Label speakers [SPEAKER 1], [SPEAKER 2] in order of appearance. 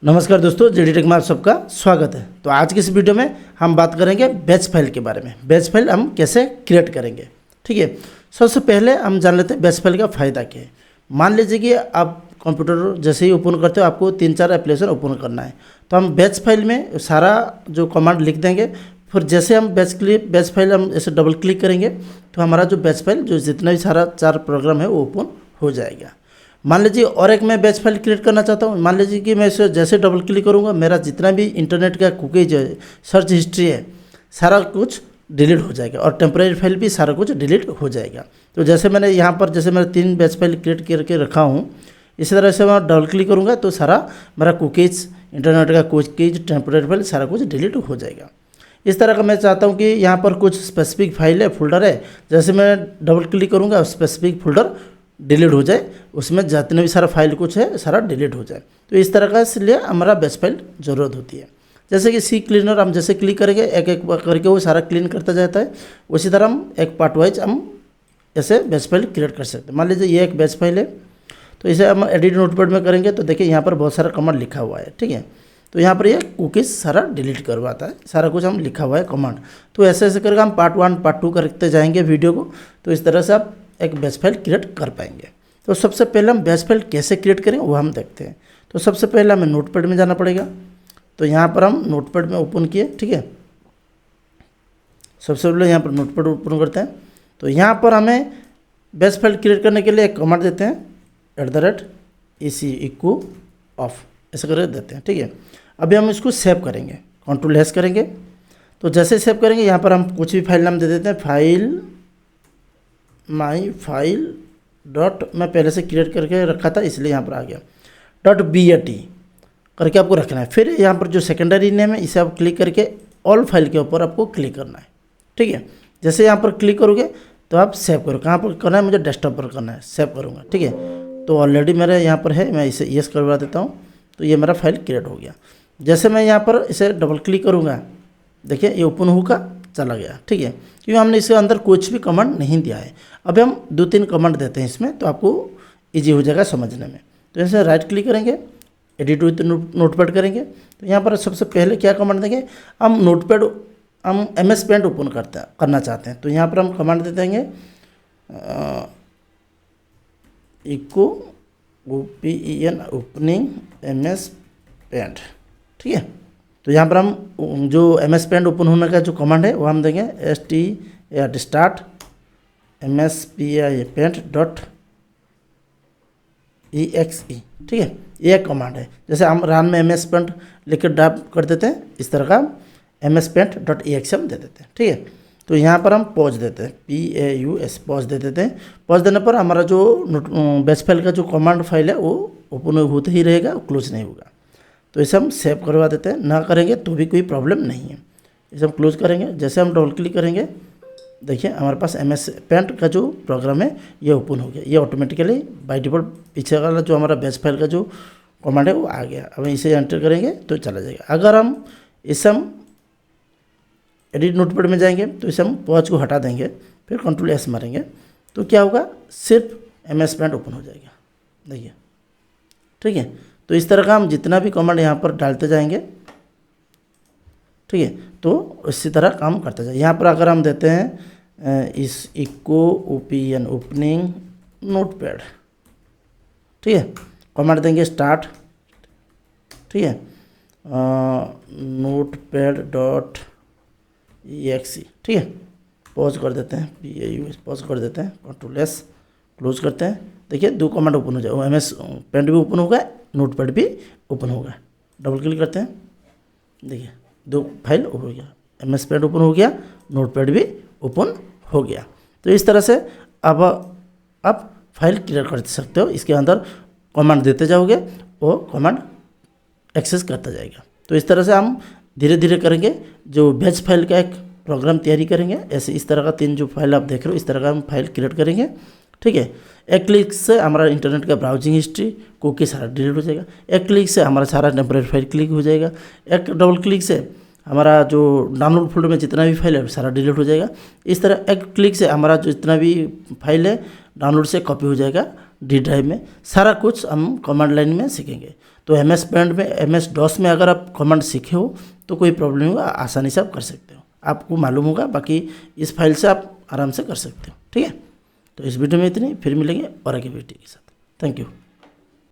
[SPEAKER 1] नमस्कार दोस्तों, JD take में आप सबका स्वागत है। तो आज की इस वीडियो में हम बात करेंगे बैच फाइल के बारे में। बैच फाइल हम कैसे क्रिएट करेंगे, ठीक है। सबसे पहले हम जान लेते हैं बैच फाइल का फ़ायदा क्या है। मान लीजिए कि आप कंप्यूटर जैसे ही ओपन करते हो आपको 3-4 एप्लीकेशन ओपन करना है, तो हम बैच फाइल में सारा जो कमांड लिख देंगे। फिर जैसे हम बैच फाइल हम ऐसे डबल क्लिक करेंगे तो हमारा जो बैच फाइल जो जितना भी सारा 4 प्रोग्राम है वो ओपन हो जाएगा। मान लीजिए और एक मैं बैच फाइल क्रिएट करना चाहता हूँ। मान लीजिए कि मैं इसे जैसे डबल क्लिक करूँगा मेरा जितना भी इंटरनेट का कुकीज है, सर्च हिस्ट्री है, सारा कुछ डिलीट हो जाएगा और टेम्परेरी फाइल भी सारा कुछ डिलीट हो जाएगा। तो जैसे मैंने यहाँ पर जैसे मैंने 3 बैच फाइल क्रिएट करके रखा हूँ, इसी तरह से मैं डबल क्लिक करूँगा तो सारा मेरा कुकीज, इंटरनेट का कुकीज, टेम्परेरी फाइल सारा कुछ डिलीट हो जाएगा। इस तरह का मैं चाहता हूँ कि यहाँ पर कुछ स्पेसिफिक फाइल है, फोल्डर है, जैसे मैं डबल क्लिक करूँगा स्पेसिफिक फोल्डर डिलीट हो जाए, उसमें जितने भी सारा फाइल कुछ है सारा डिलीट हो जाए। तो इस तरह का इसलिए हमारा बैच फाइल ज़रूरत होती है। जैसे कि सी क्लीनर हम जैसे क्लिक करेंगे एक एक करके वो सारा क्लीन करता जाता है, उसी तरह हम एक पार्ट वाइज हम ऐसे बैच फाइल क्रिएट कर सकते हैं। मान लीजिए ये एक बैच फाइल है, तो इसे हम एडिट नोटपैड में करेंगे तो देखिए यहाँ पर बहुत सारा कमांड लिखा हुआ है, ठीक है। तो यहाँ पर ये कुकीज़ सारा डिलीट करवाता है, सारा कुछ हम लिखा हुआ है कमांड। तो ऐसे ऐसे करके हम पार्ट 1 पार्ट 2 करते जाएंगे वीडियो को, तो इस तरह से आप एक बैच फाइल क्रिएट कर पाएंगे। तो सबसे पहले हम बैच फाइल कैसे क्रिएट करें वो हम देखते हैं। तो सबसे पहले हमें नोटपैड में जाना पड़ेगा। तो यहाँ पर हम नोटपैड में ओपन किए, ठीक है। सबसे पहले यहाँ पर नोटपैड ओपन करते हैं। तो यहाँ पर हमें बैच फाइल क्रिएट करने के लिए एक कमांड देते हैं @ec ऑफ, ऐसा कर देते हैं, ठीक है। अभी हम इसको सेव करेंगे, Ctrl+S करेंगे। तो जैसे सेव करेंगे यहाँ पर हम कुछ भी फाइल नाम दे देते हैं। माई फाइल डॉट मैं पहले से क्रिएट करके रखा था इसलिए यहाँ पर आ गया .bat करके आपको रखना है। फिर यहाँ पर जो सेकेंडरी नेम है इसे आप क्लिक करके ऑल फाइल के ऊपर आपको क्लिक करना है, ठीक है। जैसे यहाँ पर क्लिक करोगे तो आप सेव करो। कहाँ पर करना है, मुझे डेस्कटॉप पर करना है, सेव करूँगा, ठीक है। तो ऑलरेडी मेरे यहाँ पर है, मैं इसे यस करवा देता हूँ। तो ये मेरा फाइल क्रिएट हो गया। जैसे मैं यहाँ पर इसे डबल क्लिक करूँगा, देखिए ये ओपन होगा, चला गया, ठीक है, क्योंकि हमने इसके अंदर कुछ भी कमांड नहीं दिया है। अब हम 2-3 कमांड देते हैं इसमें, तो आपको इजी हो जाएगा समझने में। तो ऐसे राइट क्लिक करेंगे, एडिट विथ नोटपैड करेंगे। तो यहाँ पर सबसे पहले क्या कमांड देंगे, हम नोटपैड हम MS पेंट ओपन करना चाहते हैं। तो यहाँ पर हम कमांड दे देंगे echo OPEN opening MS paint, ठीक है। तो यहाँ पर हम जो MS पेंट ओपन होने का जो कमांड है वो हम देंगे start MS पेंट .exe, ठीक है। ये एक कमांड है। जैसे हम रन में MS पेंट लिख कर टाइप कर देते हैं, इस तरह का MS पेंट .exe हम दे देते हैं, ठीक है। तो यहाँ पर हम पॉज देते हैं, PAUS पॉज दे देते हैं। पॉज देने पर हमारा जो बैच फाइल का जो कमांड फाइल है वो ओपन होते ही रहेगा, क्लोज नहीं होगा। तो इसे हम सेव करवा देते हैं, ना करेंगे तो भी कोई प्रॉब्लम नहीं है। इसे हम क्लोज करेंगे। जैसे हम डबल क्लिक करेंगे, देखिए हमारे पास MS पेंट का जो प्रोग्राम है ये ओपन हो गया। ये ऑटोमेटिकली बाय डिफ़ॉल्ट पीछे वाला जो हमारा बैच फाइल का जो कमांड है वो आ गया। अब इसे एंटर करेंगे तो चला जाएगा। अगर हम इसे हम एडिट नोटपैड में जाएंगे तो इसे हम पॉज को हटा देंगे, फिर Ctrl+S मारेंगे तो क्या होगा, सिर्फ MS पेंट ओपन हो जाएगा, देखिए, ठीक है। तो इस तरह का हम जितना भी कमांड यहाँ पर डालते जाएंगे, ठीक है, तो इसी तरह काम करते जाए। यहाँ पर अगर हम देते हैं इस इको OPEN ओपनिंग नोटपैड, ठीक है, कमांड देंगे स्टार्ट, ठीक है, notepad.exe, ठीक है। पॉज कर देते हैं, PAUS पॉज कर देते हैं, Ctrl+S क्लोज करते हैं। देखिए 2 कमांड ओपन हो जाए, MS पेंट भी ओपन होगा, नोटपैड भी ओपन होगा। डबल क्लिक करते हैं, देखिए 2 फाइल ओपन हो गया, MS पेंट ओपन हो गया, नोटपैड भी ओपन हो गया। तो इस तरह से अब आप फाइल क्लियर कर सकते हो। इसके अंदर कमांड देते जाओगे वो कमांड एक्सेस करता जाएगा। तो इस तरह से हम धीरे धीरे करेंगे, जो बैच फाइल का एक प्रोग्राम तैयारी करेंगे। ऐसे इस तरह का 3 जो फाइल आप देख रहे हो इस तरह का हम फाइल क्रिएट करेंगे, ठीक है। एक क्लिक से हमारा इंटरनेट का ब्राउजिंग हिस्ट्री कुकी सारा डिलीट हो जाएगा। एक क्लिक से हमारा सारा टेम्परेरी फाइल क्लिक हो जाएगा। एक डबल क्लिक से हमारा जो डाउनलोड फोल्डर में जितना भी फाइल है सारा डिलीट हो जाएगा। इस तरह एक क्लिक से हमारा जो जितना भी फाइल है डाउनलोड से कॉपी हो जाएगा D ड्राइव में। सारा कुछ हम कमांड लाइन में सीखेंगे। तो MS पेंट में, MS DOS में अगर आप कमांड सीखे हो तो कोई प्रॉब्लम नहीं होगा, आसानी से आप कर सकते हो, आपको मालूम होगा। बाकी इस फाइल से आप आराम से कर सकते हो, ठीक है। तो इस वीडियो में इतनी, फिर मिलेंगे और आगे वीडियो के साथ। Thank you.